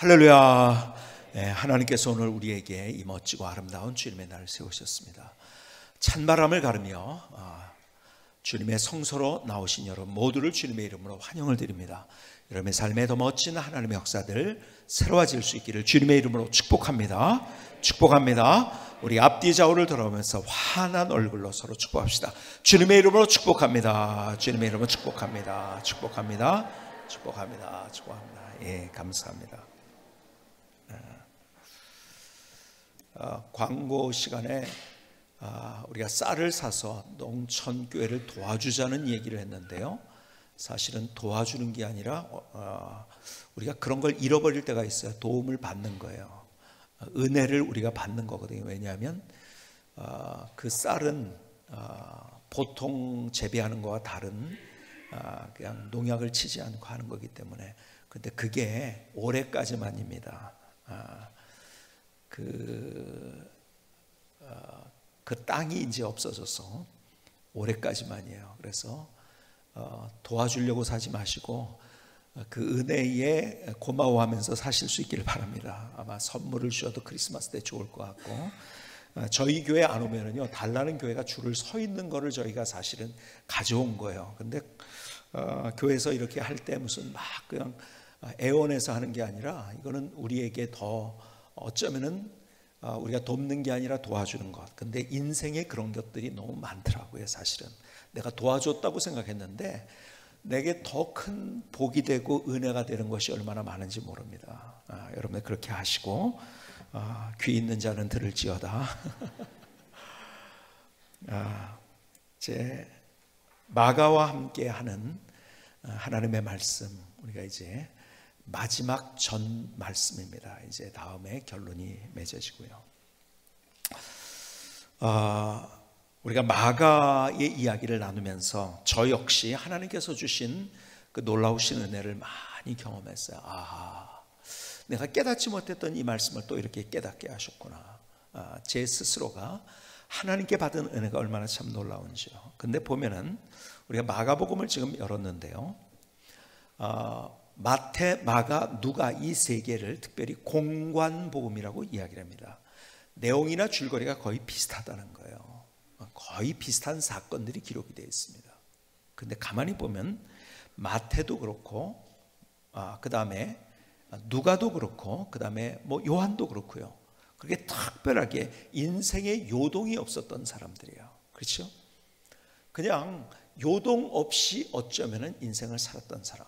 할렐루야. 하나님께서 오늘 우리에게 이 멋지고 아름다운 주님의 날을 세우셨습니다. 찬바람을 가르며 주님의 성소로 나오신 여러분 모두를 주님의 이름으로 환영을 드립니다. 여러분의 삶에 더 멋진 하나님의 역사들 새로워질 수 있기를 주님의 이름으로 축복합니다. 축복합니다. 우리 앞뒤 좌우를 돌아오면서 환한 얼굴로 서로 축복합시다. 주님의 이름으로 축복합니다. 주님의 이름으로 축복합니다. 축복합니다. 축복합니다. 축복합니다. 예, 감사합니다. 광고 시간에 우리가 쌀을 사서 농촌교회를 도와주자는 얘기를 했는데요, 사실은 도와주는 게 아니라 우리가 그런 걸 잃어버릴 때가 있어요. 도움을 받는 거예요. 은혜를 우리가 받는 거거든요. 왜냐하면 그 쌀은 보통 재배하는 거와 다른 그냥 농약을 치지 않고 하는 거기 때문에, 근데 그게 올해까지만입니다. 그 땅이 이제 없어져서 올해까지만이에요. 그래서 도와주려고 사지 마시고 그 은혜에 고마워하면서 사실 수 있기를 바랍니다. 아마 선물을 주셔도 크리스마스 때 좋을 것 같고, 저희 교회 안 오면은요 달라는 교회가 줄을 서 있는 거를 저희가 사실은 가져온 거예요. 근데 교회에서 이렇게 할 때 무슨 막 그냥 애원해서 하는 게 아니라, 이거는 우리에게 더 어쩌면은 우리가 돕는 게 아니라 도와주는 것. 근데 인생에 그런 것들이 너무 많더라고요. 사실은 내가 도와줬다고 생각했는데 내게 더 큰 복이 되고 은혜가 되는 것이 얼마나 많은지 모릅니다. 여러분 그렇게 하시고 귀 있는 자는 들을지어다. 제 마가와 함께 하는 하나님의 말씀, 우리가 이제 마지막 전 말씀입니다. 이제 다음에 결론이 맺어지고요. 우리가 마가의 이야기를 나누면서 저 역시 하나님께서 주신 그 놀라우신 은혜를 많이 경험했어요. 내가 깨닫지 못했던 이 말씀을 또 이렇게 깨닫게 하셨구나. 제 스스로가 하나님께 받은 은혜가 얼마나 참 놀라운지요. 근데 보면은 우리가 마가복음을 지금 열었는데요, 마태, 마가, 누가 이 세 개를 특별히 공관복음이라고 이야기를 합니다. 내용이나 줄거리가 거의 비슷하다는 거예요. 거의 비슷한 사건들이 기록이 되어 있습니다. 근데 가만히 보면 마태도 그렇고 그 다음에 누가도 그렇고 그 다음에 뭐 요한도 그렇고요, 그게 특별하게 인생에 요동이 없었던 사람들이에요. 그렇죠? 그냥 요동 없이 어쩌면은 인생을 살았던 사람.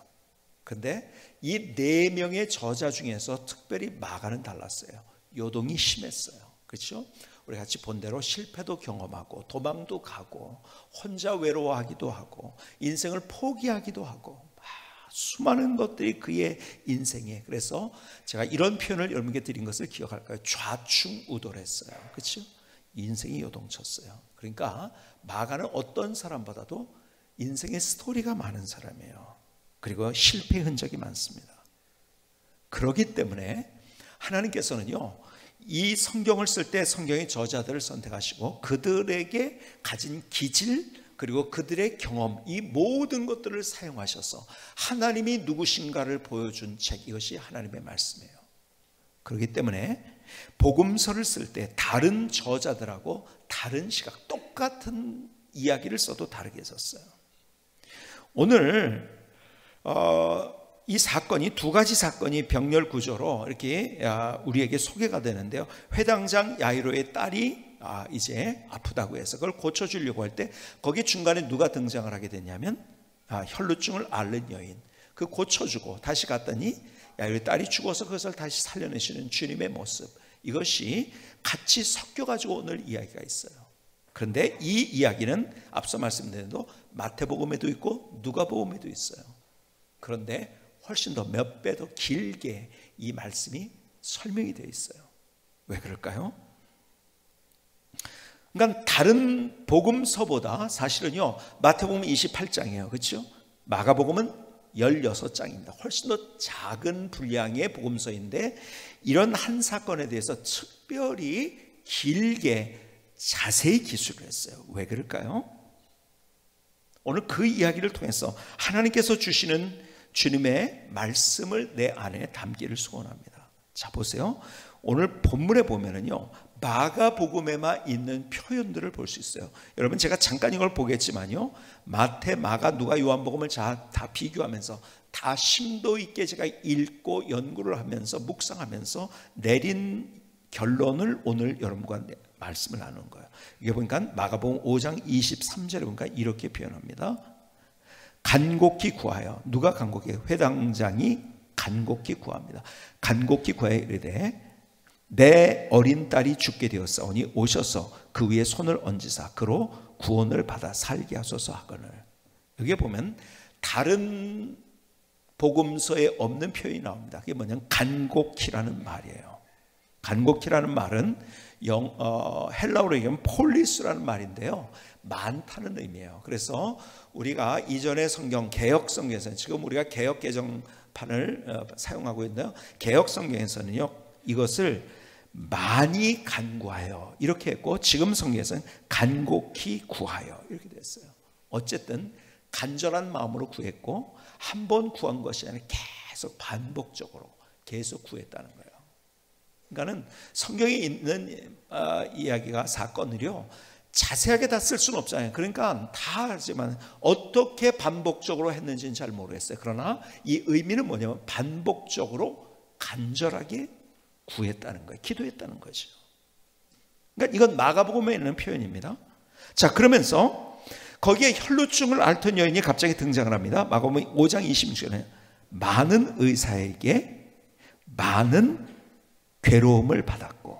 근데 이 네 명의 저자 중에서 특별히 마가는 달랐어요. 요동이 심했어요. 그렇죠? 우리 같이 본 대로 실패도 경험하고 도망도 가고 혼자 외로워하기도 하고 인생을 포기하기도 하고 수많은 것들이 그의 인생에, 그래서 제가 이런 표현을 여러분께 드린 것을 기억할까요? 좌충우돌했어요. 그렇죠? 인생이 요동쳤어요. 그러니까 마가는 어떤 사람보다도 인생의 스토리가 많은 사람이에요. 그리고 실패 흔적이 많습니다. 그렇기 때문에 하나님께서는요 이 성경을 쓸 때 성경의 저자들을 선택하시고 그들에게 가진 기질 그리고 그들의 경험, 이 모든 것들을 사용하셔서 하나님이 누구신가를 보여준 책, 이것이 하나님의 말씀이에요. 그렇기 때문에 복음서를 쓸 때 다른 저자들하고 다른 시각, 똑같은 이야기를 써도 다르게 썼어요. 오늘 이 사건이 두 가지 사건이 병렬 구조로 이렇게 우리에게 소개가 되는데요, 회당장 야이로의 딸이 이제 아프다고 해서 그걸 고쳐주려고 할 때 거기 중간에 누가 등장을 하게 되냐면 혈루증을 앓는 여인, 그 고쳐주고 다시 갔더니 야이로의 딸이 죽어서 그것을 다시 살려내시는 주님의 모습, 이것이 같이 섞여가지고 오늘 이야기가 있어요. 그런데 이 이야기는 앞서 말씀드린 대로 마태복음에도 있고 누가복음에도 있어요. 그런데 훨씬 더 몇 배 더 길게 이 말씀이 설명이 되어 있어요. 왜 그럴까요? 그러니까 다른 복음서보다 사실은요 마태복음은 28장이에요. 그렇죠? 마가복음은 16장입니다. 훨씬 더 작은 분량의 복음서인데 이런 한 사건에 대해서 특별히 길게 자세히 기술을 했어요. 왜 그럴까요? 오늘 그 이야기를 통해서 하나님께서 주시는 주님의 말씀을 내 안에 담기를 소원합니다. 자, 보세요. 오늘 본문에 보면은요, 마가복음에만 있는 표현들을 볼 수 있어요. 여러분, 제가 잠깐 이걸 보겠지만요, 마태, 마가, 누가, 요한복음을 다 비교하면서 다 심도 있게 제가 읽고 연구를 하면서 묵상하면서 내린 결론을 오늘 여러분과 말씀을 나누는 거예요. 이게 보니까 마가복음 5장 23절에 보니까 이렇게 표현합니다. 간곡히 구하여, 누가 간곡히? 회당장이 간곡히 구합니다. 간곡히 구하여 이르되 내 어린 딸이 죽게 되었사오니 오셔서 그 위에 손을 얹으사 그로 구원을 받아 살게 하소서 하거늘. 여기에 보면 다른 복음서에 없는 표현이 나옵니다. 그게 뭐냐면 간곡히라는 말이에요. 간곡히라는 말은 헬라어로 얘기하면 폴리스라는 말인데요, 많다는 의미예요. 그래서 우리가 이전의 성경, 개역 성경에서는, 지금 우리가 개역 개정판을 사용하고 있는데요, 개역 성경에서는요 이것을 많이 간구하여 이렇게 했고, 지금 성경에서는 간곡히 구하여 이렇게 됐어요. 어쨌든 간절한 마음으로 구했고, 한 번 구한 것이 아니라 계속 반복적으로 계속 구했다는 거예요. 그러니까는 성경에 있는 이야기가, 사건을요 자세하게 다 쓸 수는 없잖아요. 그러니까 다 하지만 어떻게 반복적으로 했는지는 잘 모르겠어요. 그러나 이 의미는 뭐냐면 반복적으로 간절하게 구했다는 거예요. 기도했다는 거죠. 그러니까 이건 마가복음에 있는 표현입니다. 자, 그러면서 거기에 혈루증을 앓던 여인이 갑자기 등장을 합니다. 마가복음 5장 26절에 많은 의사에게 많은 괴로움을 받았고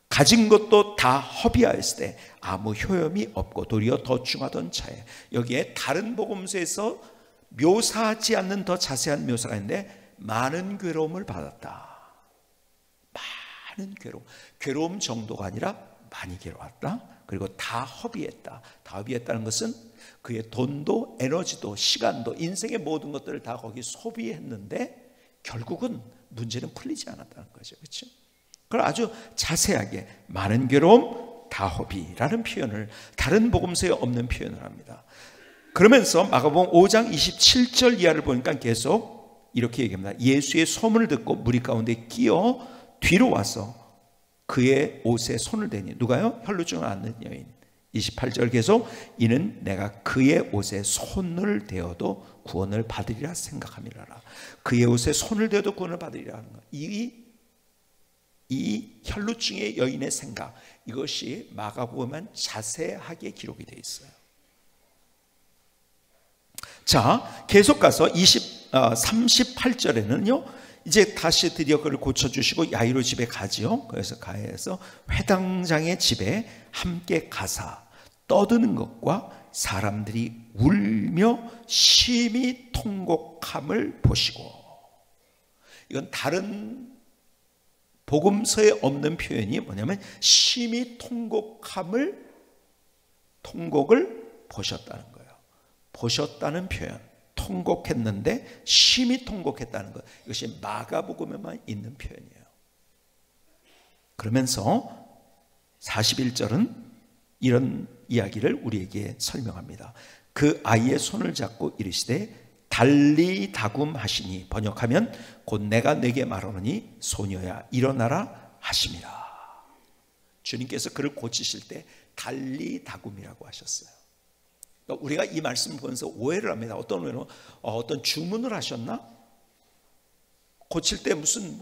가진 것도 다 허비하였을 때 아무 효험이 없고 도리어 더 중하던 차에, 여기에 다른 복음서에서 묘사하지 않는 더 자세한 묘사가 있는데 많은 괴로움을 받았다. 많은 괴로움 정도가 아니라 많이 괴로웠다. 그리고 다 허비했다. 다 허비했다는 것은 그의 돈도 에너지도 시간도 인생의 모든 것들을 다 거기 소비했는데 결국은 문제는 풀리지 않았다는 거죠. 그렇죠? 그걸 아주 자세하게 많은 괴로움, 다 허비라는 표현을, 다른 복음서에 없는 표현을 합니다. 그러면서 마가복음 5장 27절 이하를 보니까 계속 이렇게 얘기합니다. 예수의 소문을 듣고 무리 가운데 끼어 뒤로 와서 그의 옷에 손을 대니, 누가요? 혈루증을 앓는 여인. 28절 계속 이는 내가 그의 옷에 손을 대어도 구원을 받으리라 생각함이라라. 그의 옷에 손을 대어도 구원을 받으리라 하는 것. 이 혈루증의 여인의 생각, 이것이 마가복음에만 자세하게 기록이 되어 있어요. 자, 계속 가서 38절에는요 이제 다시 드디어 그를 고쳐주시고 야이로 집에 가지요. 그래서 가해서 회당장의 집에 함께 가사 떠드는 것과 사람들이 울며 심히 통곡함을 보시고, 이건 다른 복음서에 없는 표현이 뭐냐면 심히 통곡을 보셨다는 거예요. 보셨다는 표현, 통곡했는데 심히 통곡했다는 것, 이것이 마가복음에만 있는 표현이에요. 그러면서 41절은 이런 이야기를 우리에게 설명합니다. 그 아이의 손을 잡고 이르시되 달리 다굼 하시니, 번역하면 곧 내가 내게 말하노니 소녀야 일어나라 하심이라. 주님께서 그를 고치실 때 달리 다굼이라고 하셨어요. 그러니까 우리가 이 말씀을 보면서 오해를 합니다. 어떤 오해는 어떤 주문을 하셨나? 고칠 때 무슨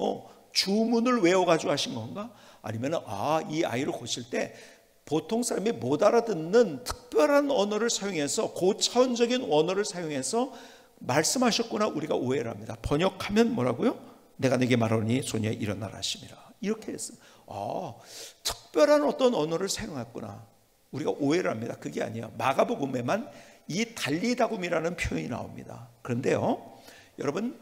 주문을 외워가지고 하신 건가? 아니면 이 아이를 고칠 때 보통 사람이 못 알아듣는 특별한 언어를 사용해서, 고차원적인 언어를 사용해서 말씀하셨구나, 우리가 오해를 합니다. 번역하면 뭐라고요? 내가 내게 말하노니 소녀야 일어나라 하심이라. 이렇게 했어요. 특별한 어떤 언어를 사용했구나, 우리가 오해를 합니다. 그게 아니에요. 마가복음에만 이 달리다굼이라는 표현이 나옵니다. 그런데요 여러분,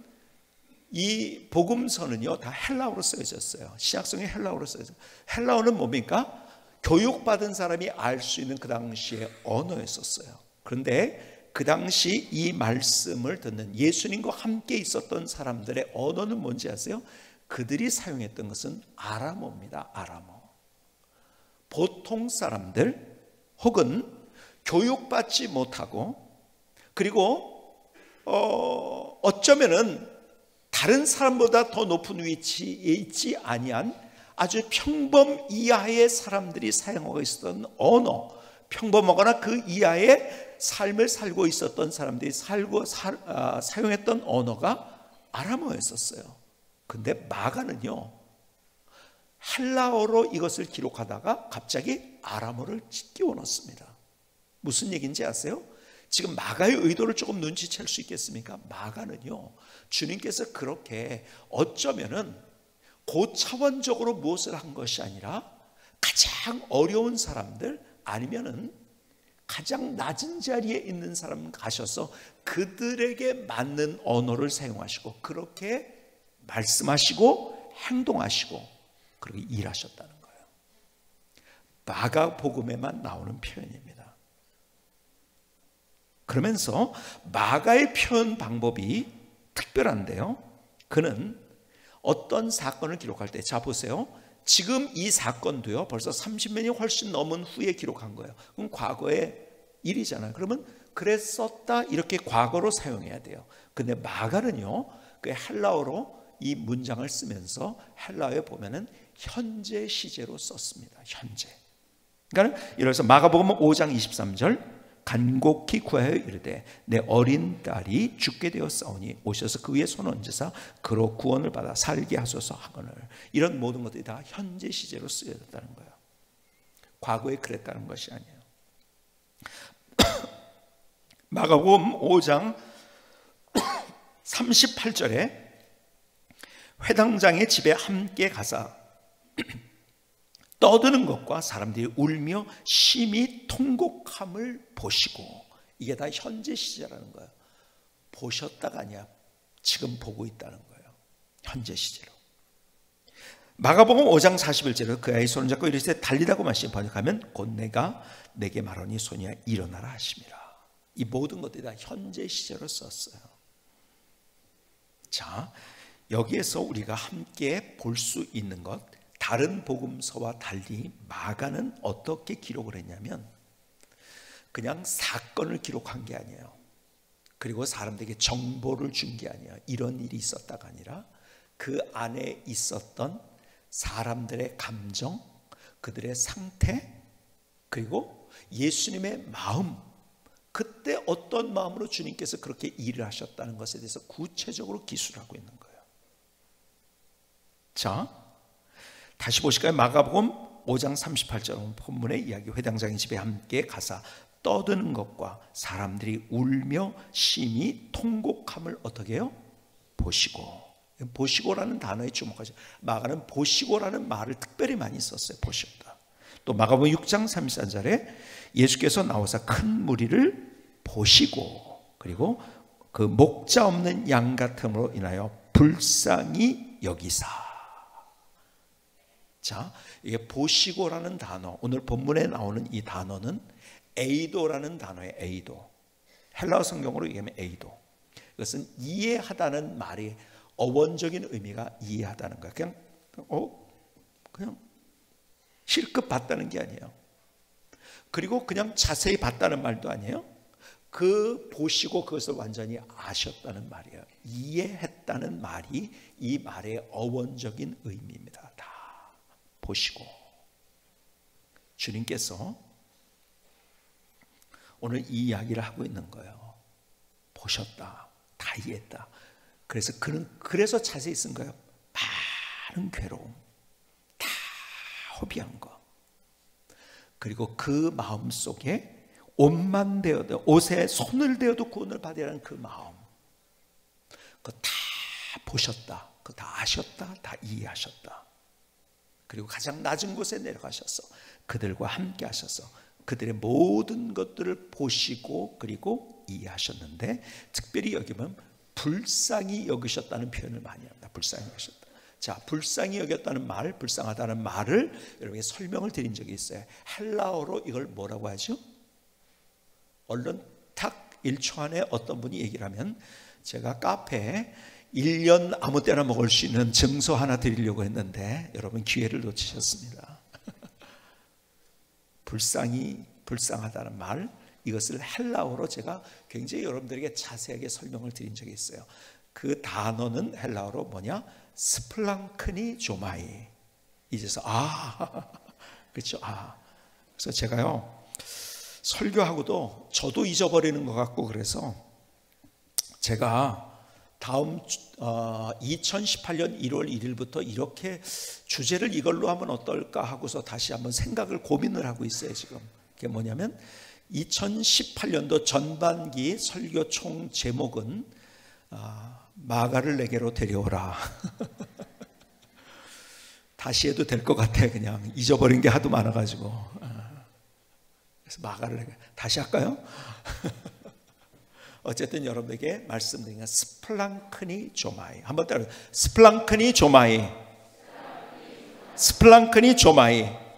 이 복음서는요 다 헬라어로 쓰여졌어요. 신약성이 헬라어로 쓰여졌어요. 헬라어는 뭡니까? 교육받은 사람이 알 수 있는 그 당시의 언어였었어요. 그런데 그 당시 이 말씀을 듣는 예수님과 함께 있었던 사람들의 언어는 뭔지 아세요? 그들이 사용했던 것은 아람어입니다. 아람어. 보통 사람들 혹은 교육받지 못하고, 그리고 어쩌면은 다른 사람보다 더 높은 위치에 있지 아니한 아주 평범 이하의 사람들이 사용하고 있었던 언어, 평범하거나 그 이하의 삶을 살고 있었던 사람들이 사용했던 언어가 아람어였었어요. 근데 마가는요, 헬라어로 이것을 기록하다가 갑자기 아람어를 끼워 넣습니다. 무슨 얘기인지 아세요? 지금 마가의 의도를 조금 눈치챌 수 있겠습니까? 마가는요, 주님께서 그렇게 어쩌면은 고차원적으로 무엇을 한 것이 아니라 가장 어려운 사람들, 아니면은 가장 낮은 자리에 있는 사람 가셔서 그들에게 맞는 언어를 사용하시고 그렇게 말씀하시고 행동하시고 그렇게 일하셨다는 거예요. 마가복음에만 나오는 표현입니다. 그러면서 마가의 표현 방법이 특별한데요, 그는 어떤 사건을 기록할 때, 자 보세요, 지금 이 사건도요 벌써 30년이 훨씬 넘은 후에 기록한 거예요. 그럼 과거의 일이잖아요. 그러면 그랬었다 이렇게 과거로 사용해야 돼요. 근데 마가는요, 그 헬라어로 이 문장을 쓰면서 헬라어에 보면은 현재 시제로 썼습니다. 현재. 그러니까 예를 들어서 마가복음 5장 23절, 간곡히 구하여 이르되 내 어린 딸이 죽게 되었사오니 오셔서 그 위에 손 얹으사 그로 구원을 받아 살게 하소서 하거늘. 이런 모든 것들이 다 현재 시제로 쓰여졌다는 거예요. 과거에 그랬다는 것이 아니에요. 마가복음 5장 38절에 회당장의 집에 함께 가사 떠드는 것과 사람들이 울며 심히 통곡함을 보시고, 이게 다 현재 시제라는 거예요. 보셨다가 아니야, 지금 보고 있다는 거예요. 현재 시제로. 마가복음 5장 41절에 그 아이 손을 잡고 이르시되 달리다고 말씀, 번역하면 곧 내가 내게 말하니 소녀야 일어나라 하심이라. 이 모든 것들이 다 현재 시제로 썼어요. 자, 여기에서 우리가 함께 볼 수 있는 것, 다른 복음서와 달리 마가는 어떻게 기록을 했냐면 그냥 사건을 기록한 게 아니에요. 그리고 사람들에게 정보를 준 게 아니에요. 이런 일이 있었다가 아니라 그 안에 있었던 사람들의 감정, 그들의 상태, 그리고 예수님의 마음, 그때 어떤 마음으로 주님께서 그렇게 일을 하셨다는 것에 대해서 구체적으로 기술하고 있는 거예요. 자, 다시 보실까요? 마가복음 5장 38절 본문의 이야기, 회당장의 집에 함께 가사 떠드는 것과 사람들이 울며 심히 통곡함을 어떻게 해요? 보시고. 보시고라는 단어에 주목하죠. 마가는 보시고라는 말을 특별히 많이 썼어요. 보셨다. 또 마가복음 6장 34절에 예수께서 나오사 큰 무리를 보시고, 그리고 그 목자 없는 양 같음으로 인하여 불쌍히 여기사. 자, 이게 보시고라는 단어, 오늘 본문에 나오는 이 단어는 에이도라는 단어예요. 에이도. 헬라어 성경으로 얘기하면 에이도. 이것은 이해하다는 말이 어원적인 의미가 이해하다는 거예요. 그냥 실급 봤다는 게 아니에요. 그리고 그냥 자세히 봤다는 말도 아니에요. 그 보시고 그것을 완전히 아셨다는 말이에요. 이해했다는 말이 이 말의 어원적인 의미입니다. 다 보시고. 주님께서 오늘 이 이야기를 하고 있는 거예요. 보셨다, 다 이해했다. 그래서 그는 그래서 자세히 쓴 거예요. 많은 괴로움, 다 허비한 거, 그리고 그 마음 속에 옷만 대어도, 옷에 손을 대어도 구원을 받으라는 그 마음, 그거 다 보셨다, 그거 다 아셨다, 다 이해하셨다. 그리고 가장 낮은 곳에 내려가셔서 그들과 함께 하셔서 그들의 모든 것들을 보시고 그리고 이해하셨는데, 특별히 여기면 불쌍히 여기셨다는 표현을 많이 합니다. 불쌍히 여기셨다. 자, 불쌍히 여겼다는 말, 불쌍하다는 말을 여러분에게 설명을 드린 적이 있어요. 헬라어로 이걸 뭐라고 하죠? 얼른 탁 1초 안에 어떤 분이 얘기를 하면, 제가 카페에 1년 아무 때나 먹을 수 있는 증소 하나 드리려고 했는데 여러분 기회를 놓치셨습니다. 불쌍히, 불쌍하다는 말, 이것을 헬라어로 제가 굉장히 여러분들에게 자세하게 설명을 드린 적이 있어요. 그 단어는 헬라어로 뭐냐? 스플랑크니 조마이. 이제서 그렇죠. 그래서 제가요 설교하고도 저도 잊어버리는 것 같고, 그래서 제가 다음 2018년 1월 1일부터 이렇게 주제를 이걸로 하면 어떨까 하고서 다시 한번 생각을 고민을 하고 있어요. 지금 그게 뭐냐면 2018년도 전반기 설교 총 제목은 마가를 내게로 데려오라. 다시 해도 될 것 같아. 그냥 잊어버린 게 하도 많아가지고. 그래서 마가를 다시 할까요? 어쨌든 여러분에게 말씀드린 건 스플랑크니 조마이. 한번 따라 스플랑크니 조마이. 스플랑크니 조마이.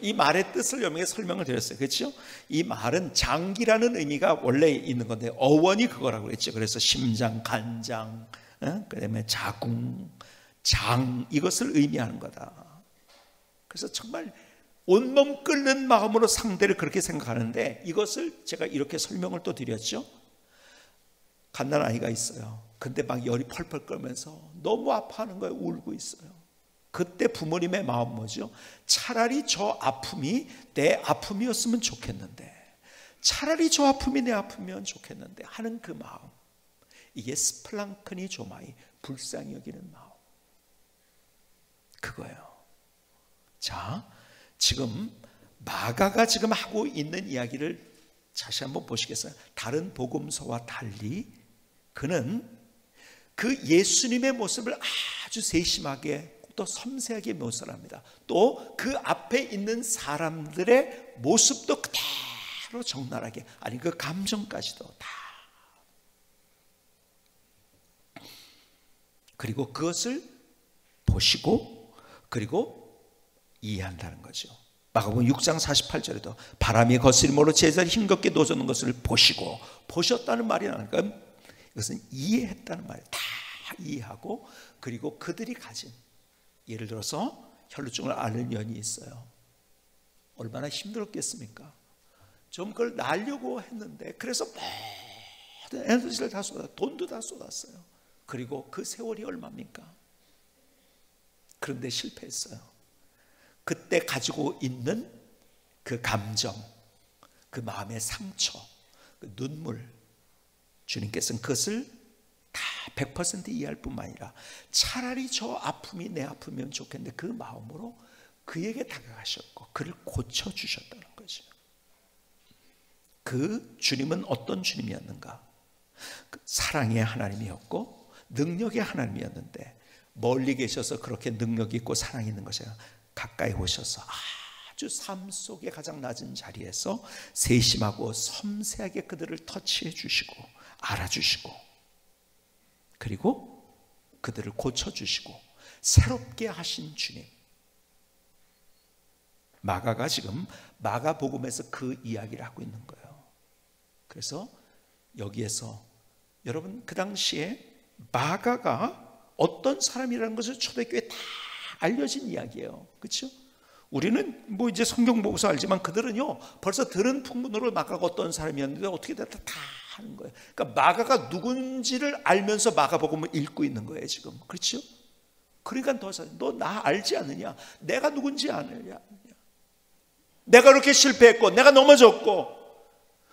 이 말의 뜻을 여러분에게 설명을 드렸어요. 그렇죠? 이 말은 장기라는 의미가 원래 있는 건데 어원이 그거라고 그랬죠. 그래서 심장, 간장, 그다음에 자궁, 장, 이것을 의미하는 거다. 그래서 정말 온몸 끓는 마음으로 상대를 그렇게 생각하는데, 이것을 제가 이렇게 설명을 또 드렸죠. 갓난아이가 있어요. 근데 막 열이 펄펄 끓면서 너무 아파하는 거예요. 울고 있어요. 그때 부모님의 마음 뭐죠? 차라리 저 아픔이 내 아픔이었으면 좋겠는데, 차라리 저 아픔이 내 아픔이면 좋겠는데 하는 그 마음, 이게 스플랑크니 조마이, 불쌍히 여기는 마음, 그거예요. 자, 지금 마가가 지금 하고 있는 이야기를 다시 한번 보시겠어요? 다른 복음서와 달리 그는 그 예수님의 모습을 아주 세심하게 또 섬세하게 묘사를 합니다. 또 그 앞에 있는 사람들의 모습도 그대로 적나라하게, 아니 그 감정까지도 다. 그리고 그것을 보시고 그리고 이해한다는 거죠. 마가복음 6장 48절에도 바람이 거스림으로 제자리 힘겹게 놓아주는 것을 보시고, 보셨다는 말이 나니까 이것은 이해했다는 말이에요. 다 이해하고, 그리고 그들이 가진, 예를 들어서 혈루증을 앓는 연이 있어요. 얼마나 힘들었겠습니까? 좀 그걸 낳으려고 했는데, 그래서 모든 에너지를 다 쏟았어요. 돈도 다 쏟았어요. 그리고 그 세월이 얼마입니까? 그런데 실패했어요. 그때 가지고 있는 그 감정, 그 마음의 상처, 그 눈물, 주님께서는 그것을 다 100% 이해할 뿐만 아니라 차라리 저 아픔이 내 아픔이면 좋겠는데 그 마음으로 그에게 다가가셨고 그를 고쳐주셨다는 거죠. 그 주님은 어떤 주님이었는가? 사랑의 하나님이었고 능력의 하나님이었는데, 멀리 계셔서 그렇게 능력이 있고 사랑이 있는 것이 아니라 가까이 오셔서 아주 삶 속의 가장 낮은 자리에서 세심하고 섬세하게 그들을 터치해 주시고 알아주시고, 그리고 그들을 고쳐주시고 새롭게 하신 주님. 마가가 지금 마가복음에서 그 이야기를 하고 있는 거예요. 그래서 여기에서 여러분, 그 당시에 마가가 어떤 사람이라는 것을 초대교회에 다 알려진 이야기예요. 그렇죠? 우리는 뭐 이제 성경 보고서 알지만 그들은요 벌써 들은 풍문으로 마가가 어떤 사람이었는데 어떻게 다 하는 거예요. 그러니까 마가가 누군지를 알면서 마가복음을 읽고 있는 거예요 지금. 그렇죠? 그러니까 더 이상 너 나 알지 않느냐? 내가 누군지 아느냐? 내가 그렇게 실패했고 내가 넘어졌고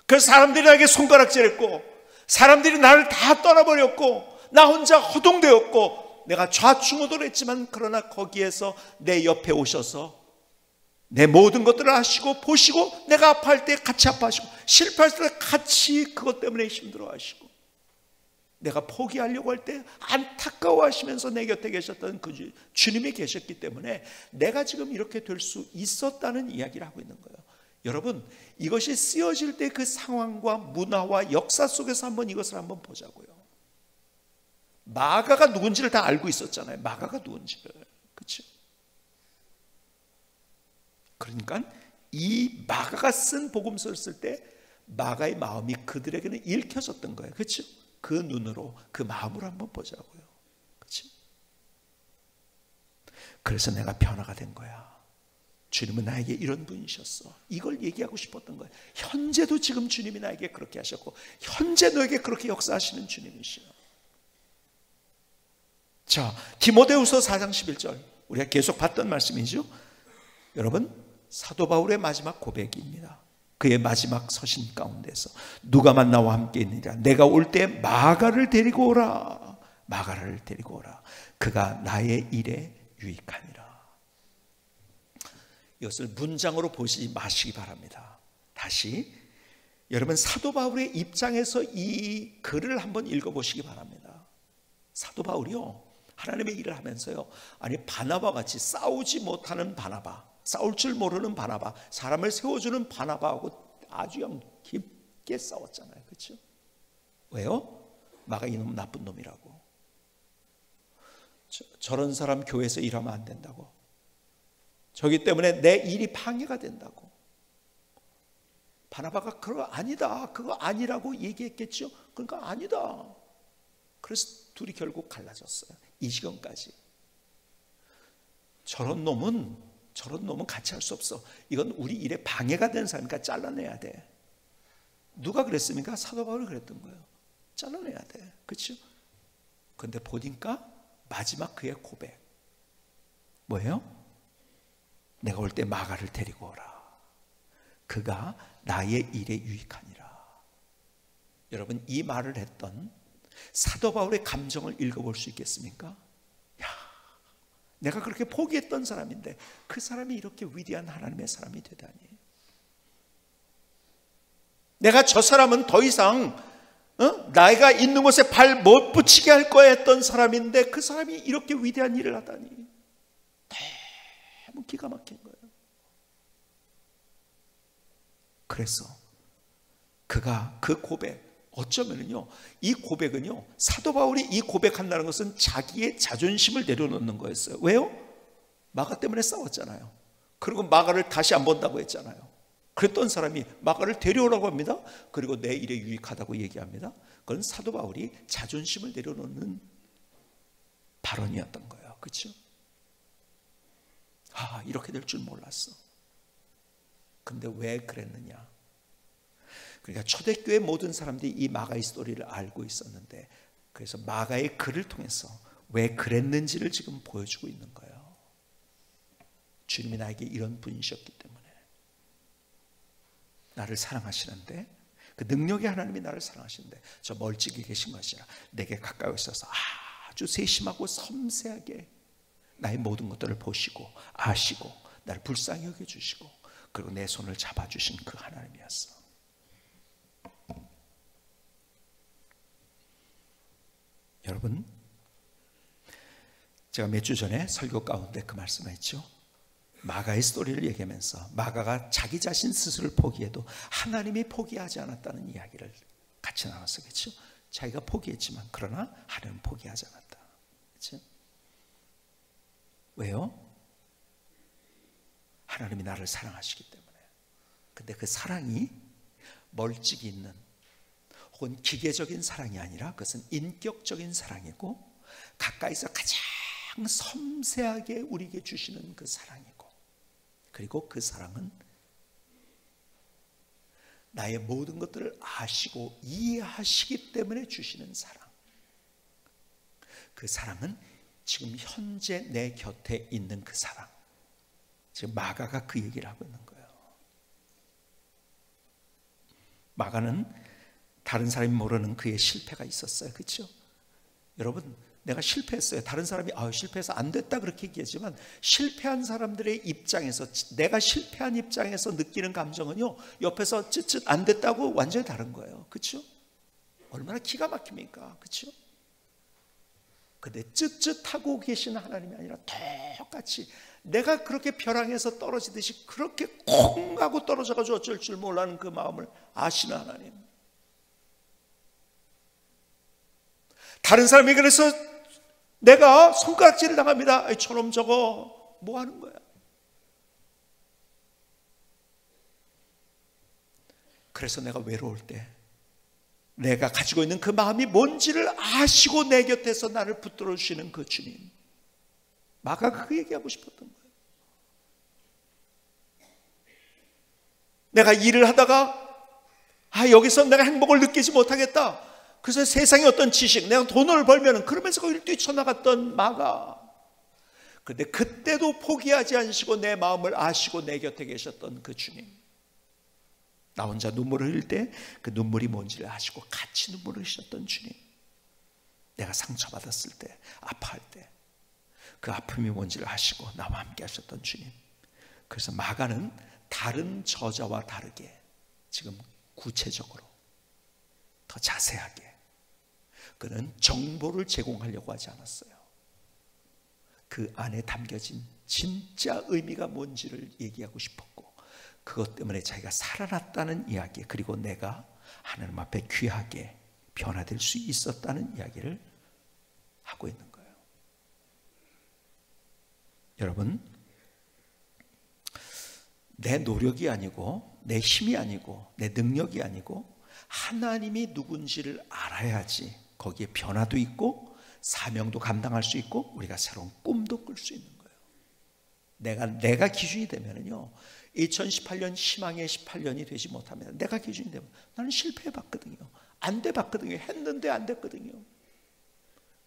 그래서 사람들이 나에게 손가락질했고 사람들이 나를 다 떠나버렸고 나 혼자 허둥대었고 내가 좌충우돌했지만 그러나 거기에서 내 옆에 오셔서 내 모든 것들을 아시고 보시고 내가 아파할 때 같이 아파하시고 실패할 때 같이 그것 때문에 힘들어하시고 내가 포기하려고 할 때 안타까워하시면서 내 곁에 계셨던 그 주님이 계셨기 때문에 내가 지금 이렇게 될 수 있었다는 이야기를 하고 있는 거예요. 여러분, 이것이 쓰여질 때 그 상황과 문화와 역사 속에서 한번 이것을 한번 보자고요. 마가가 누군지를 다 알고 있었잖아요. 마가가 누군지를. 그렇죠? 그러니까 이 마가가 쓴 복음서를 쓸 때 마가의 마음이 그들에게는 읽혀졌던 거예요. 그렇죠? 그 눈으로 그 마음으로 한번 보자고요. 그렇죠? 그래서 내가 변화가 된 거야. 주님은 나에게 이런 분이셨어. 이걸 얘기하고 싶었던 거예요. 현재도 지금 주님이 나에게 그렇게 하셨고 현재 너에게 그렇게 역사하시는 주님이시여. 자, 디모데후서 4장 11절 우리가 계속 봤던 말씀이죠. 여러분, 사도 바울의 마지막 고백입니다. 그의 마지막 서신 가운데서 누가 만나와 함께 있느니라. 내가 올 때 마가를 데리고 오라. 마가를 데리고 오라. 그가 나의 일에 유익하니라. 이것을 문장으로 보시지 마시기 바랍니다. 다시 여러분, 사도 바울의 입장에서 이 글을 한번 읽어보시기 바랍니다. 사도 바울이요, 하나님의 일을 하면서요, 아니 바나바 같이 싸우지 못하는 바나바, 싸울 줄 모르는 바나바, 사람을 세워주는 바나바하고 아주 깊게 싸웠잖아요. 그렇죠? 왜요? 마가 이놈 나쁜 놈이라고. 저런 사람 교회에서 일하면 안 된다고. 저기 때문에 내 일이 방해가 된다고. 바나바가 그거 아니다, 그거 아니라고 얘기했겠죠. 그러니까 아니다. 그래서 둘이 결국 갈라졌어요. 이 시간까지. 저런 놈은 같이 할 수 없어. 이건 우리 일에 방해가 되는 사람이니까 잘라내야 돼. 누가 그랬습니까? 사도 바울이 그랬던 거예요. 잘라내야 돼. 그렇죠? 그런데 보니까 마지막 그의 고백 뭐예요? 내가 올 때 마가를 데리고 오라. 그가 나의 일에 유익하니라. 여러분, 이 말을 했던 사도 바울의 감정을 읽어볼 수 있겠습니까? 야, 내가 그렇게 포기했던 사람인데 그 사람이 이렇게 위대한 하나님의 사람이 되다니. 내가 저 사람은 더 이상 나이가 있는 곳에 발 못 붙이게 할 거야 했던 사람인데 그 사람이 이렇게 위대한 일을 하다니. 너무 기가 막힌 거예요. 그래서 그가 그 고백, 어쩌면은요, 이 고백은요, 사도 바울이 이 고백한다는 것은 자기의 자존심을 내려놓는 거였어요. 왜요? 마가 때문에 싸웠잖아요. 그리고 마가를 다시 안 본다고 했잖아요. 그랬던 사람이 마가를 데려오라고 합니다. 그리고 내 일에 유익하다고 얘기합니다. 그건 사도 바울이 자존심을 내려놓는 발언이었던 거예요. 그렇죠? 아, 이렇게 될 줄 몰랐어. 근데 왜 그랬느냐? 그러니까 초대교회 모든 사람들이 이 마가의 스토리를 알고 있었는데, 그래서 마가의 글을 통해서 왜 그랬는지를 지금 보여주고 있는 거예요. 주님이 나에게 이런 분이셨기 때문에, 나를 사랑하시는데, 그 능력의 하나님이 나를 사랑하시는데 저 멀찍이 계신 것이 아니라 내게 가까이 있어서 아주 세심하고 섬세하게 나의 모든 것들을 보시고 아시고 나를 불쌍히 여겨주시고 그리고 내 손을 잡아주신 그 하나님이었어. 여러분, 제가 몇 주 전에 설교 가운데 그 말씀을 했죠. 마가의 스토리를 얘기하면서 마가가 자기 자신 스스로를 포기해도 하나님이 포기하지 않았다는 이야기를 같이 나눴어. 그렇죠? 자기가 포기했지만 그러나 하나님은 포기하지 않았다. 그렇죠? 왜요? 하나님이 나를 사랑하시기 때문에. 근데 그 사랑이 멀찍이 있는 혹은 기계적인 사랑이 아니라 그것은 인격적인 사랑이고 가까이서 가장 섬세하게 우리에게 주시는 그 사랑이고, 그리고 그 사랑은 나의 모든 것들을 아시고 이해하시기 때문에 주시는 사랑. 그 사랑은 지금 현재 내 곁에 있는 그 사랑. 지금 마가가 그 얘기를 하고 있는 거예요. 마가는 다른 사람이 모르는 그의 실패가 있었어요. 그렇죠? 여러분, 내가 실패했어요. 다른 사람이 실패해서 안 됐다 그렇게 얘기하지만 실패한 사람들의 입장에서, 내가 실패한 입장에서 느끼는 감정은요, 옆에서 쯧쯧 안 됐다고 완전히 다른 거예요. 그렇죠? 얼마나 기가 막힙니까? 그렇죠? 근데 쯧쯧하고 계신 하나님이 아니라 똑같이 내가 그렇게 벼랑에서 떨어지듯이 그렇게 콩 하고 떨어져가지고 어쩔 줄 몰라는 그 마음을 아시는 하나님. 다른 사람이 그래서 내가 손가락질을 당합니다. 저놈 저거 뭐 하는 거야? 그래서 내가 외로울 때 내가 가지고 있는 그 마음이 뭔지를 아시고 내 곁에서 나를 붙들어 주시는 그 주님. 마가가 그 얘기하고 싶었던 거예요. 내가 일을 하다가 여기서 내가 행복을 느끼지 못하겠다. 그래서 세상의 어떤 지식, 내가 돈을 벌면 그러면서 거기를 뛰쳐나갔던 마가, 그런데 그때도 포기하지 않으시고 내 마음을 아시고 내 곁에 계셨던 그 주님, 나 혼자 눈물을 흘릴 때 그 눈물이 뭔지를 아시고 같이 눈물을 흘리셨던 주님, 내가 상처받았을 때, 아파할 때 그 아픔이 뭔지를 아시고 나와 함께 하셨던 주님. 그래서 마가는 다른 저자와 다르게 지금 구체적으로 더 자세하게, 그는 정보를 제공하려고 하지 않았어요. 그 안에 담겨진 진짜 의미가 뭔지를 얘기하고 싶었고, 그것 때문에 자기가 살아났다는 이야기, 그리고 내가 하나님 앞에 귀하게 변화될 수 있었다는 이야기를 하고 있는 거예요. 여러분, 내 노력이 아니고 내 힘이 아니고 내 능력이 아니고 하나님이 누군지를 알아야지 거기에 변화도 있고 사명도 감당할 수 있고 우리가 새로운 꿈도 꿀 수 있는 거예요. 내가 기준이 되면은요, 2018년 희망의 18년이 되지 못합니다. 내가 기준이 되면 나는 실패해봤거든요. 안 돼봤거든요. 했는데 안 됐거든요.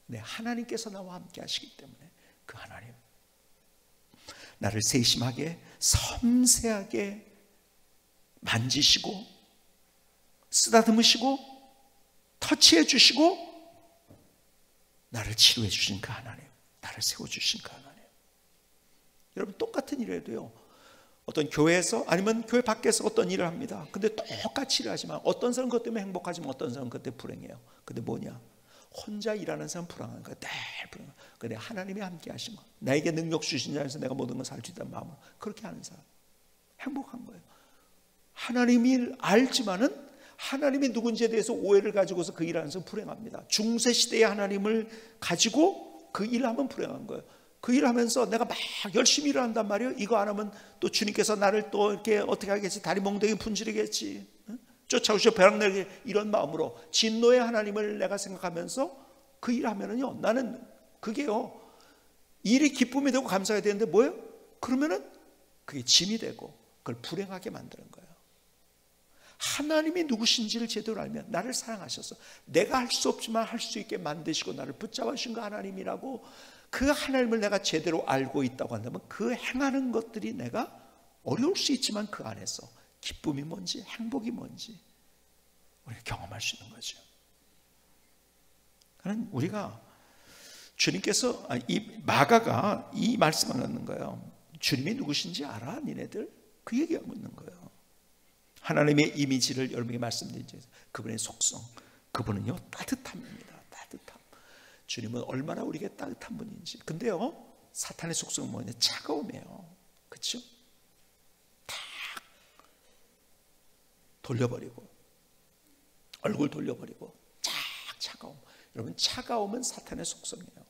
네, 하나님께서 나와 함께 하시기 때문에 그 하나님, 나를 세심하게 섬세하게 만지시고 쓰다듬으시고 터치해 주시고 나를 치료해 주신 그 하나님, 나를 세워주신 그 하나님. 여러분, 똑같은 일을 해도요, 어떤 교회에서 아니면 교회 밖에서 어떤 일을 합니다. 근데 똑같이 일을 하지만 어떤 사람은 그것 때문에 행복하지만 어떤 사람은 그것 때문에 불행해요. 근데 뭐냐? 혼자 일하는 사람은 불안한 거야. 늘 불안한 거야. 근데 하나님이 함께 하신 거, 나에게 능력 주신 자에서 내가 모든 걸 살 수 있다는 마음으로 그렇게 하는 사람 행복한 거예요. 하나님이 알지만은 하나님이 누군지에 대해서 오해를 가지고서 그 일을 하는 사람은 불행합니다. 중세시대의 하나님을 가지고 그 일을 하면 불행한 거예요. 그 일을 하면서 내가 막 열심히 일을 한단 말이에요. 이거 안 하면 또 주님께서 나를 또 이렇게 어떻게 하겠지, 다리 몽둥이 분지르겠지, 쫓아오셔 벼락 내게, 이런 마음으로 진노의 하나님을 내가 생각하면서 그 일을 하면은요, 나는 그게요, 일이 기쁨이 되고 감사가 되는데 뭐예요? 그러면은 그게 짐이 되고 그걸 불행하게 만드는 거예요. 하나님이 누구신지를 제대로 알면, 나를 사랑하셔서 내가 할 수 없지만 할 수 있게 만드시고 나를 붙잡아 주신 그 하나님이라고, 그 하나님을 내가 제대로 알고 있다고 한다면 그 행하는 것들이 내가 어려울 수 있지만 그 안에서 기쁨이 뭔지 행복이 뭔지 우리가 경험할 수 있는 거죠. 그러니까 우리가 주님께서, 이 마가가 이 말씀을 하는 거예요. 주님이 누구신지 알아? 니네들? 그 얘기하고 있는 거예요. 하나님의 이미지를 여러분에게 말씀드리죠. 그분의 속성, 그분은요 따뜻함입니다. 따뜻함. 주님은 얼마나 우리에게 따뜻한 분인지. 근데요, 사탄의 속성은 뭐냐? 차가움이에요. 그렇죠? 탁 돌려버리고, 얼굴 돌려버리고, 차가움. 여러분, 차가움은 사탄의 속성이에요.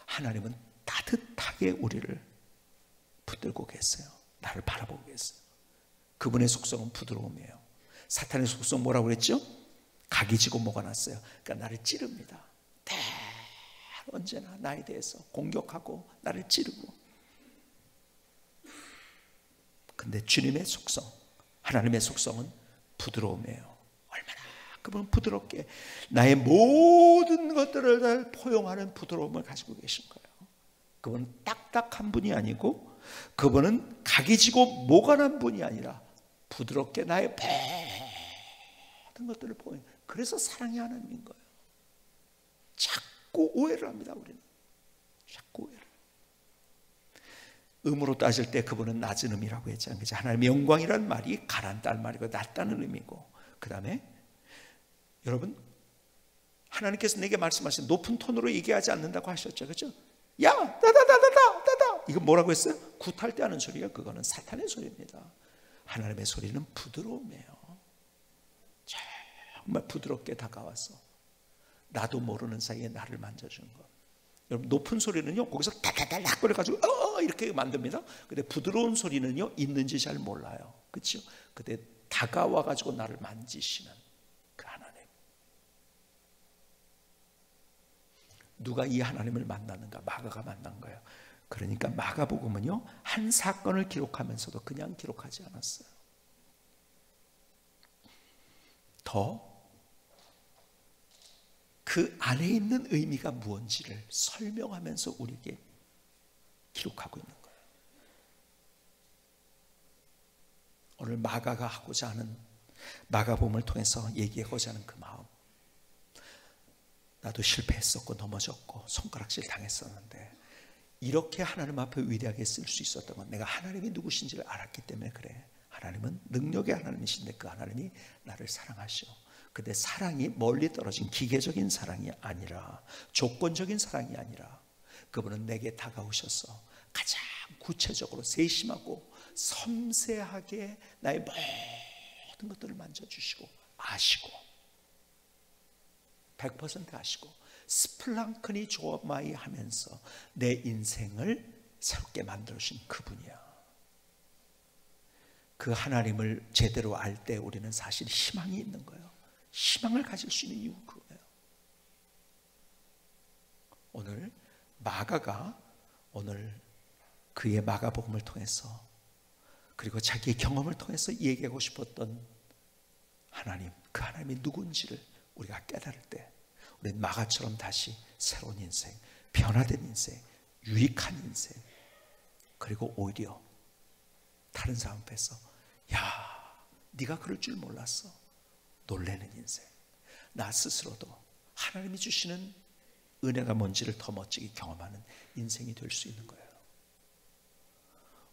하나님은 따뜻하게 우리를 붙들고 계세요. 나를 바라보고 계세요. 그분의 속성은 부드러움이에요. 사탄의 속성 뭐라고 그랬죠? 각이 지고 뭐가 났어요. 그러니까 나를 찌릅니다. 언제나 나에 대해서 공격하고 나를 찌르고. 근데 주님의 속성, 하나님의 속성은 부드러움이에요. 얼마나 그분은 부드럽게 나의 모든 것들을 다 포용하는 부드러움을 가지고 계신 거예요. 그분은 딱딱한 분이 아니고, 그분은 각이 지고 뭐가 난 분이 아니라 부드럽게 나의 모든 것들을 포용. 그래서 사랑의 하나님인 거예요. 자꾸 오해를 합니다. 우리는 자꾸 오해를. 음으로 따질 때 그분은 낮은 음이라고 했잖아요. 하나님의 영광이란 말이 가라앉다는 말이고 낮다는 의미고, 그 다음에 여러분, 하나님께서 내게 말씀하신 높은 톤으로 얘기하지 않는다고 하셨죠. 그렇죠? 야, 따다다다다다다. 이거 뭐라고 했어요? 굿할 때 하는 소리가, 그거는 사탄의 소리입니다. 하나님의 소리는 부드러움이에요. 정말 부드럽게 다가와서 나도 모르는 사이에 나를 만져주는 것. 여러분, 높은 소리는요, 거기서 다다달락 거려가지고 이렇게 만듭니다. 근데 부드러운 소리는요, 있는지 잘 몰라요. 그렇죠? 근데 다가와가지고 나를 만지시는 그 하나님. 누가 이 하나님을 만나는가? 마가가 만난 거예요. 그러니까 마가복음은요, 한 사건을 기록하면서도 그냥 기록하지 않았어요. 더 그 안에 있는 의미가 무엇인지를 설명하면서 우리에게 기록하고 있는 거예요. 오늘 마가가 하고자 하는, 마가복음을 통해서 얘기하고자 하는 그 마음, 나도 실패했었고 넘어졌고 손가락질 당했었는데 이렇게 하나님 앞에 위대하게 쓸 수 있었던 건 내가 하나님이 누구신지를 알았기 때문에 그래. 하나님은 능력의 하나님이신데 그 하나님이 나를 사랑하시오. 근데 사랑이 멀리 떨어진 기계적인 사랑이 아니라, 조건적인 사랑이 아니라, 그분은 내게 다가오셔서 가장 구체적으로 세심하고 섬세하게 나의 모든 것들을 만져주시고 아시고 100% 아시고 스플랑크니 조마이 하면서 내 인생을 새롭게 만들어주신 그분이야. 그 하나님을 제대로 알 때 우리는 사실 희망이 있는 거예요. 희망을 가질 수 있는 이유는 그거예요. 오늘 마가가 오늘 그의 마가복음을 통해서 그리고 자기의 경험을 통해서 얘기하고 싶었던 하나님, 그 하나님이 누군지를 우리가 깨달을 때 우리는 마가처럼 다시 새로운 인생, 변화된 인생, 유익한 인생, 그리고 오히려 다른 사람 앞에서 야, 네가 그럴 줄 몰랐어, 놀라는 인생, 나 스스로도 하나님이 주시는 은혜가 뭔지를 더 멋지게 경험하는 인생이 될 수 있는 거예요.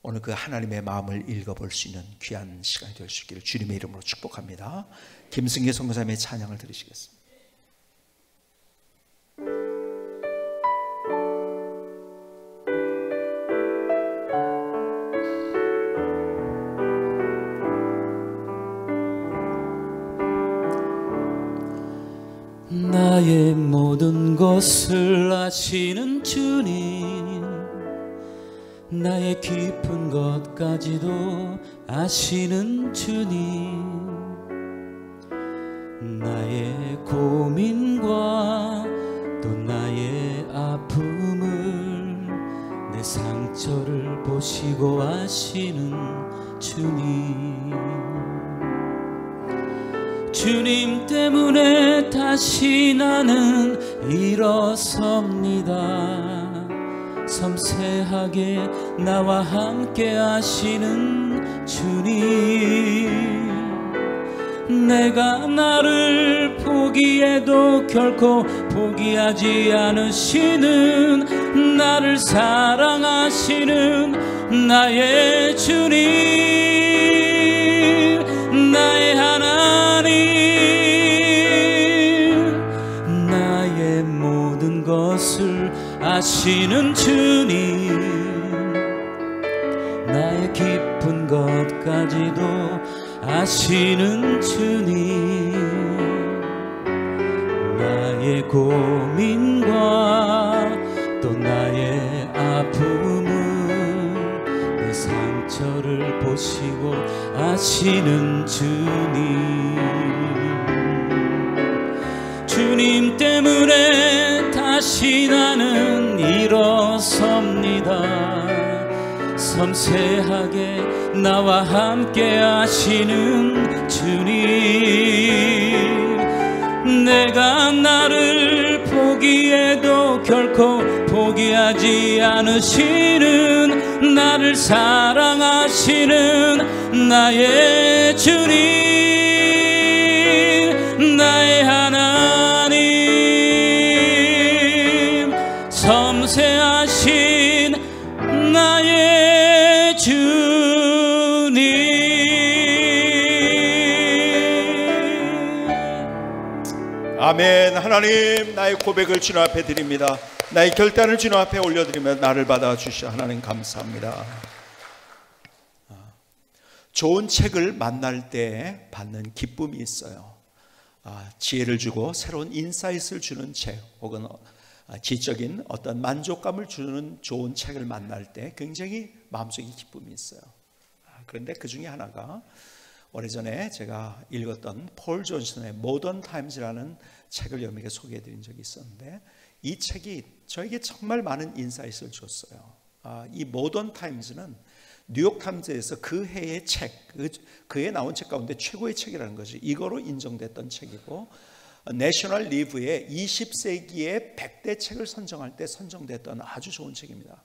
오늘 그 하나님의 마음을 읽어볼 수 있는 귀한 시간이 될 수 있기를 주님의 이름으로 축복합니다. 김승계 선교사님의 찬양을 들으시겠습니다. 나의 모든 것을 아시는 주님, 나의 깊은 것까지도 아시는 주님, 나의 고민과 또 나의 아픔을, 내 상처를 보시고 아시는 주님, 주님 때문에 다시 나는 일어섭니다. 섬세하게 나와 함께 하시는 주님, 내가 나를 포기해도 결코 포기하지 않으시는, 나를 사랑하시는 나의 주님, 나의 하나님, 나의 모든 것을 아시는 주님, 나의 깊은 것까지도 아시는 주님, 나의 고민과 또 나의 아픔을, 내 상처를 보시고 아시는 주님, 주님 때문에 다시 나는 일어섭니다. 섬세하게 나와 함께 하시는 주님, 내가 나를 포기해도 결코 포기하지 않으시는, 나를 사랑하시는 나의 주님, 나의 하나님, 섬세하신 나의 주님. 아멘. 하나님, 나의 고백을 주님 앞에 드립니다. 나의 결단을 주님 앞에 올려드리며 나를 받아주셔 하나님 감사합니다. 좋은 책을 만날 때 받는 기쁨이 있어요. 지혜를 주고 새로운 인사이트를 주는 책, 혹은 지적인 어떤 만족감을 주는 좋은 책을 만날 때 굉장히 마음속에 기쁨이 있어요. 그런데 그 중에 하나가 오래전에 제가 읽었던 폴 존슨의 모던 타임즈라는 책을 여러분에게 소개해드린 적이 있었는데, 이 책이 저에게 정말 많은 인사이트를 줬어요. 이 모던 타임즈는 뉴욕 타임즈에서 그 해의 책, 그 해에 나온 책 가운데 최고의 책이라는 거죠. 이거로 인정됐던 책이고, 내셔널 리브의 20세기의 100대 책을 선정할 때 선정됐던 아주 좋은 책입니다.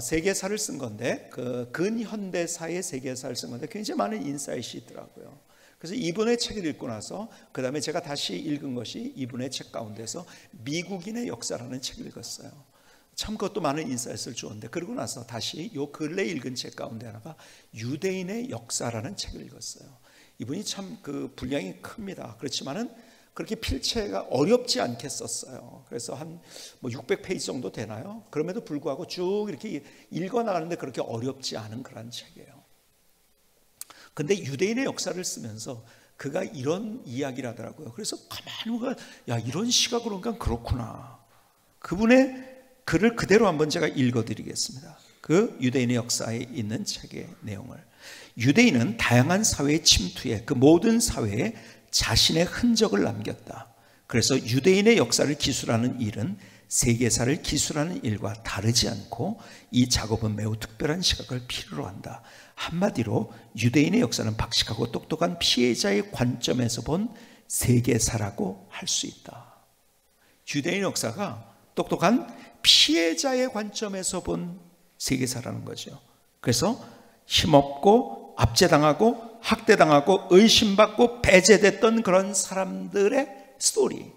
세계사를 쓴 건데, 그 근현대사의 세계사를 쓴 건데 굉장히 많은 인사이트이 있더라고요. 그래서 이분의 책을 읽고 나서 그 다음에 제가 다시 읽은 것이 이분의 책 가운데서 미국인의 역사라는 책을 읽었어요. 참 그것도 많은 인사이트를 주었는데, 그러고 나서 다시 요 근래 읽은 책 가운데 하나가 유대인의 역사라는 책을 읽었어요. 이분이 참 그 분량이 큽니다. 그렇지만은 그렇게 필체가 어렵지 않게 썼어요. 그래서 한 600페이지 정도 되나요? 그럼에도 불구하고 쭉 이렇게 읽어 나가는데 그렇게 어렵지 않은 그런 책이에요. 근데 유대인의 역사를 쓰면서 그가 이런 이야기를 하더라고요. 그래서 가만히 보면, 야, 이런 시각으로 보니까 그렇구나. 그분의 글을 그대로 한번 제가 읽어드리겠습니다. 그 유대인의 역사에 있는 책의 내용을. 유대인은 다양한 사회의 침투에 그 모든 사회에 자신의 흔적을 남겼다. 그래서 유대인의 역사를 기술하는 일은 세계사를 기술하는 일과 다르지 않고 이 작업은 매우 특별한 시각을 필요로 한다. 한마디로 유대인의 역사는 박식하고 똑똑한 피해자의 관점에서 본 세계사라고 할 수 있다. 유대인의 역사가 똑똑한 피해자의 관점에서 본 세계사라는 거죠. 그래서 힘없고 압제당하고 학대당하고 의심받고 배제됐던 그런 사람들의 스토리.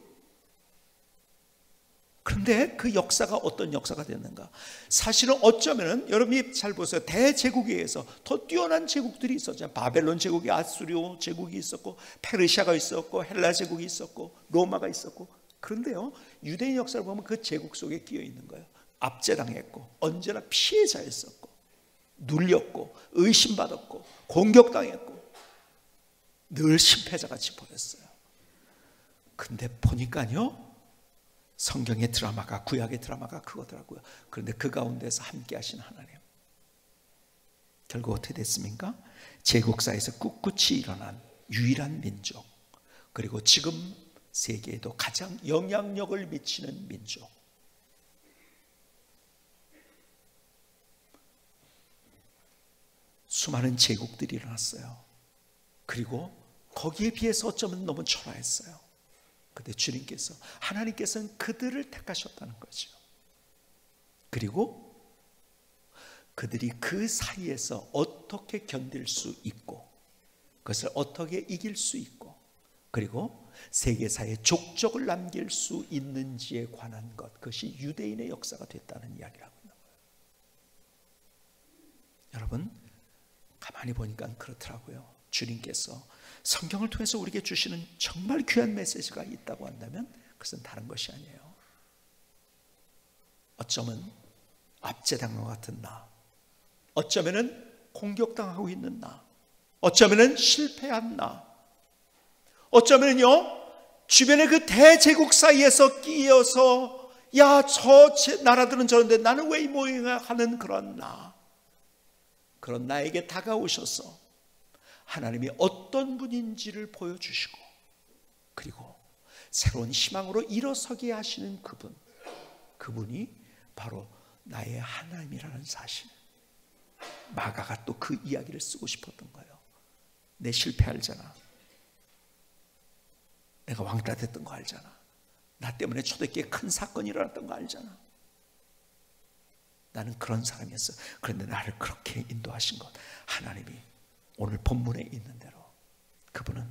그런데 그 역사가 어떤 역사가 됐는가? 사실은 어쩌면은 여러분이 잘 보세요. 대제국에 의해서 더 뛰어난 제국들이 있었잖아요. 바벨론 제국이, 아수르 제국이 있었고, 페르시아가 있었고, 헬라 제국이 있었고, 로마가 있었고. 그런데요, 유대인 역사를 보면 그 제국 속에 끼어 있는 거예요. 압제당했고, 언제나 피해자였었고, 눌렸고, 의심받았고, 공격당했고, 늘 실패자같이 보였어요. 근데 보니까요, 성경의 드라마가, 구약의 드라마가 그거더라고요. 그런데 그 가운데서 함께 하신 하나님, 결국 어떻게 됐습니까? 제국사에서 꿋꿋이 일어난 유일한 민족, 그리고 지금 세계에도 가장 영향력을 미치는 민족. 수많은 제국들이 일어났어요. 그리고 거기에 비해서 어쩌면 너무 초라했어요. 근데 주님께서, 하나님께서는 그들을 택하셨다는 거죠. 그리고 그들이 그 사이에서 어떻게 견딜 수 있고, 그것을 어떻게 이길 수 있고, 그리고 세계사에 족적을 남길 수 있는지에 관한 것, 그것이 유대인의 역사가 됐다는 이야기를 하고 있는 거예요. 여러분, 가만히 보니까 그렇더라고요. 주님께서 성경을 통해서 우리에게 주시는 정말 귀한 메시지가 있다고 한다면 그것은 다른 것이 아니에요. 어쩌면 압제당한 것 같은 나, 어쩌면은 공격당하고 있는 나, 어쩌면은 실패한 나, 어쩌면은요 주변의 그 대제국 사이에서 끼어서, 야, 저 나라들은 저런데 나는 왜 이 모양이야 하는 그런 나, 그런 나에게 다가오셔서 하나님이 어떤 분인지를 보여주시고, 그리고 새로운 희망으로 일어서게 하시는 그분, 그분이 바로 나의 하나님이라는 사실. 마가가 또 그 이야기를 쓰고 싶었던 거예요. 내 실패 알잖아. 내가 왕따 됐던 거 알잖아. 나 때문에 초대교회에 큰 사건이 일어났던 거 알잖아. 나는 그런 사람이었어. 그런데 나를 그렇게 인도하신 것, 하나님이 오늘 본문에 있는 대로 그분은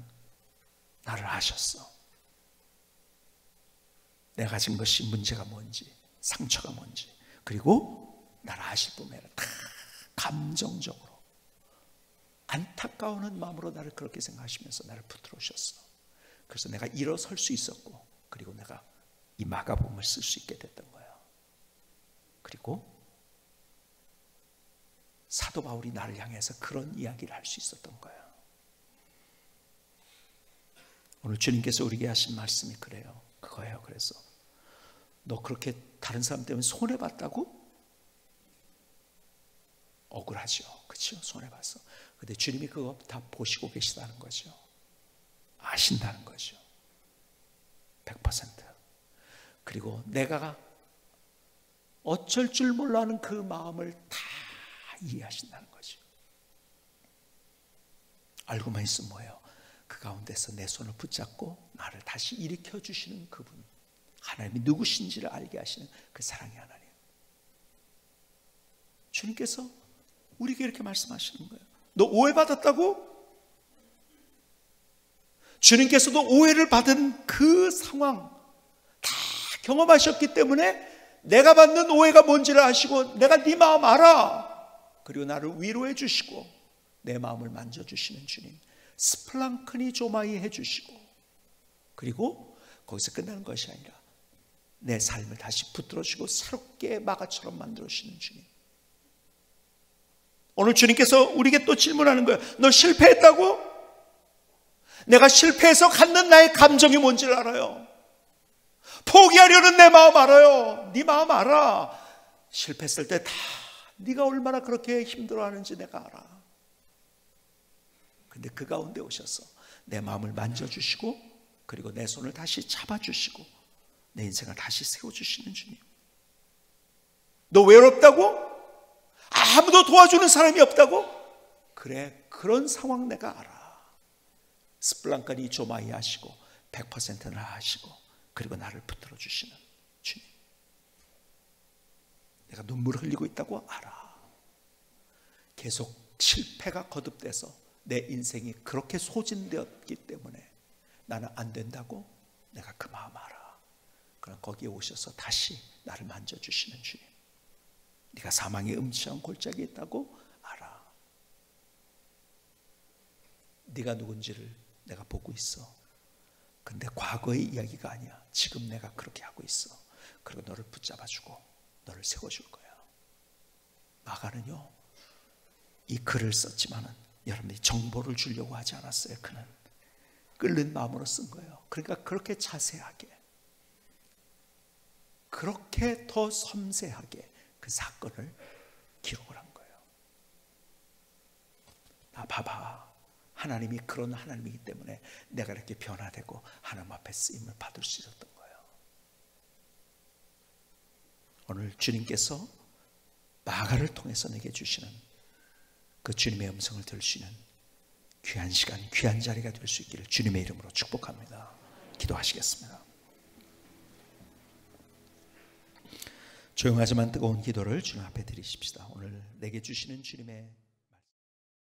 나를 아셨어. 내가 가진 것이 문제가 뭔지, 상처가 뭔지, 그리고 나를 아실 뿐만 아니라 다 감정적으로 안타까워하는 마음으로 나를 그렇게 생각하시면서 나를 붙들어 오셨어. 그래서 내가 일어설 수 있었고, 그리고 내가 이 마가복음을 쓸 수 있게 됐던 거예요. 그리고 사도 바울이 나를 향해서 그런 이야기를 할 수 있었던 거예요. 오늘 주님께서 우리에게 하신 말씀이 그래요. 그거예요. 그래서 너 그렇게 다른 사람 때문에 손해봤다고? 억울하죠. 그렇죠? 손해봤어. 근데 주님이 그거 다 보시고 계시다는 거죠. 아신다는 거죠. 100%. 그리고 내가 어쩔 줄 몰라 하는 그 마음을 다 이해하신다는 거죠. 알고만 있으면 뭐예요? 그가 가운데서 내 손을 붙잡고 나를 다시 일으켜 주시는 그분, 하나님이 누구신지를 알게 하시는 그 사랑의 하나님. 주님께서 우리에게 이렇게 말씀하시는 거예요. 너 오해받았다고? 주님께서도 오해를 받은 그 상황 다 경험하셨기 때문에 내가 받는 오해가 뭔지를 아시고 내가 네 마음 알아. 그리고 나를 위로해 주시고 내 마음을 만져주시는 주님, 스플랑크니 조마이 해주시고, 그리고 거기서 끝나는 것이 아니라 내 삶을 다시 붙들어주시고 새롭게 마가처럼 만들어주시는 주님. 오늘 주님께서 우리에게 또 질문하는 거예요. 너 실패했다고? 내가 실패해서 갖는 나의 감정이 뭔지를 알아요. 포기하려는 내 마음 알아요. 네 마음 알아. 실패했을 때 다 네가 얼마나 그렇게 힘들어하는지 내가 알아. 근데 그 가운데 오셔서 내 마음을 만져주시고, 그리고 내 손을 다시 잡아주시고 내 인생을 다시 세워주시는 주님. 너 외롭다고? 아무도 도와주는 사람이 없다고? 그래, 그런 상황 내가 알아. 스플랑카니 조마이 하시고 100%나 하시고, 그리고 나를 붙들어 주시는 주님. 내가 눈물을 흘리고 있다고 알아. 계속 실패가 거듭돼서 내 인생이 그렇게 소진되었기 때문에 나는 안 된다고 내가 그 마음 알아. 그럼 거기에 오셔서 다시 나를 만져주시는 주님. 네가 사망의 음침한 골짜기에 있다고 알아. 네가 누군지를 내가 보고 있어. 근데 과거의 이야기가 아니야. 지금 내가 그렇게 하고 있어. 그리고 너를 붙잡아주고 너를 세워줄 거야. 마가는요, 이 글을 썼지만은 여러분들이 정보를 주려고 하지 않았어요. 그는 끓는 마음으로 쓴 거예요. 그러니까 그렇게 자세하게, 그렇게 더 섬세하게 그 사건을 기록을 한 거예요. 나 봐봐, 하나님이 그런 하나님이기 때문에 내가 이렇게 변화되고 하나님 앞에 쓰임을 받을 수 있었던 거예요. 오늘 주님께서 마가를 통해서 내게 주시는 그 주님의 음성을 들을 수 있는 귀한 시간, 귀한 자리가 될 수 있기를 주님의 이름으로 축복합니다. 기도하시겠습니다. 조용하지만 뜨거운 기도를 주님 앞에 드리십시다. 오늘 내게 주시는 주님의